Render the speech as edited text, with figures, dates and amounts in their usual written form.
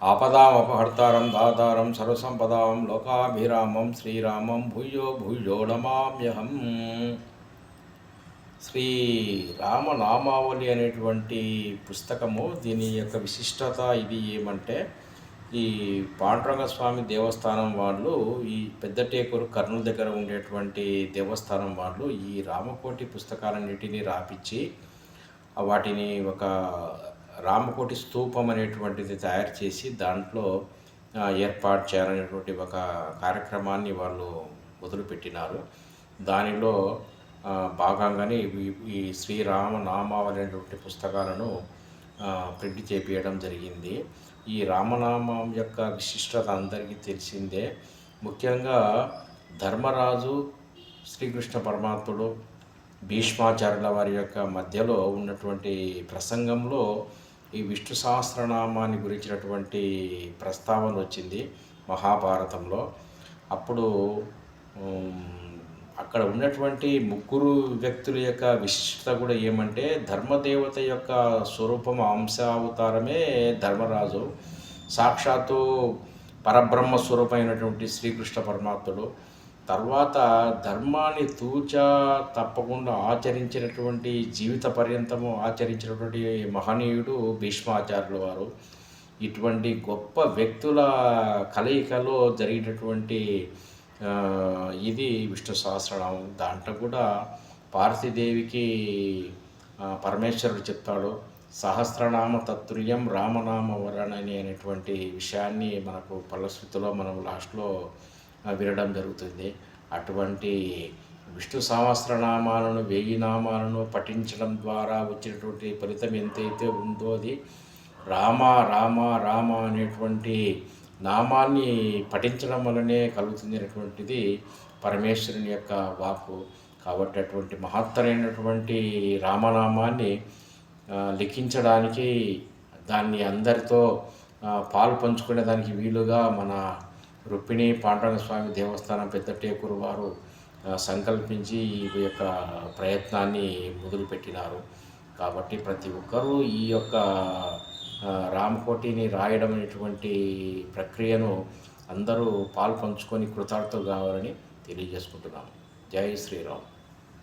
ఆపదామపహర్తారం దాతారం సర్వసంపదాం లోకాభిరామం శ్రీరామం భూయో భూయో నమామ్యహం. శ్రీ రామనామావళి అనేటువంటి పుస్తకము, దీని యొక్క విశిష్టత ఇది ఏమంటే, ఈ పాండురంగ స్వామి దేవస్థానం వాళ్ళు, ఈ పెద్దటేకూరు కర్నూలు దగ్గర ఉండేటువంటి దేవస్థానం వాళ్ళు ఈ రామకోటి పుస్తకాలన్నిటినీ రాపిచ్చి వాటిని ఒక రామకోటి స్తూపం అనేటువంటిది తయారు చేసి దాంట్లో ఏర్పాటు చేయాలనేటువంటి ఒక కార్యక్రమాన్ని వాళ్ళు మొదలుపెట్టినారు. దానిలో భాగంగానే ఈ శ్రీరామ నామావళి అనేటువంటి పుస్తకాలను ప్రింట్ చేపించడం జరిగింది. ఈ రామనామం యొక్క విశిష్టత అందరికీ తెలిసిందే. ముఖ్యంగా ధర్మరాజు, శ్రీకృష్ణ పరమాత్ముడు, భీష్మాచార్యుల వారి యొక్క మధ్యలో ఉన్నటువంటి ప్రసంగంలో ఈ విష్ణు సహస్రనామాన్ని గురించినటువంటి ప్రస్తావన వచ్చింది మహాభారతంలో. అప్పుడు అక్కడ ఉన్నటువంటి ముగ్గురు వ్యక్తుల యొక్క విశిష్టత కూడా ఏమంటే, ధర్మదేవత యొక్క స్వరూపం అంశావతారమే ధర్మరాజు, సాక్షాత్తు పరబ్రహ్మ స్వరూపమైనటువంటి శ్రీకృష్ణ పరమాత్ముడు, తర్వాత ధర్మాన్ని తూచా తప్పకుండా ఆచరించినటువంటి, జీవిత పర్యంతము ఆచరించినటువంటి మహనీయుడు భీష్మాచార్యుల వారు. ఇటువంటి గొప్ప వ్యక్తుల కలయికలో జరిగినటువంటి ఇది విష్ణు సహస్రనామం. దాంట్లో కూడా పార్వతీదేవికి పరమేశ్వరుడు చెప్తాడు, సహస్రనామ తత్తుల్యం రామనామ వరణని అనేటువంటి విషయాన్ని మనకు ఫలశ్రుతిలో మనం లాస్ట్లో వినడం జరుగుతుంది. అటువంటి విష్ణు సహస్రనామాలను, 1000 నామాలను పఠించడం ద్వారా వచ్చినటువంటి ఫలితం ఎంతైతే ఉందో అది రామ రామ రామ అనేటువంటి నామాన్ని పఠించడం వల్లనే కలుగుతుంది అనేటువంటిది పరమేశ్వరుని యొక్క వాక్కు. కాబట్టి అటువంటి మహత్తరైనటువంటి రామనామాన్ని లిఖించడానికి, దాన్ని అందరితో పాలు పంచుకునే దానికి వీలుగా మన రుక్మిణి పాండురంగ స్వామి దేవస్థానం పెద్దటేకూరు వారు సంకల్పించి ఈ యొక్క ప్రయత్నాన్ని మొదలుపెట్టినారు. కాబట్టి ప్రతి ఒక్కరూ ఈ యొక్క రామకోటిని రాయడం అనేటువంటి ప్రక్రియను అందరూ పాలు పంచుకొని కృతార్థులు కావాలని తెలియజేసుకుంటున్నాము. జై శ్రీరామ్.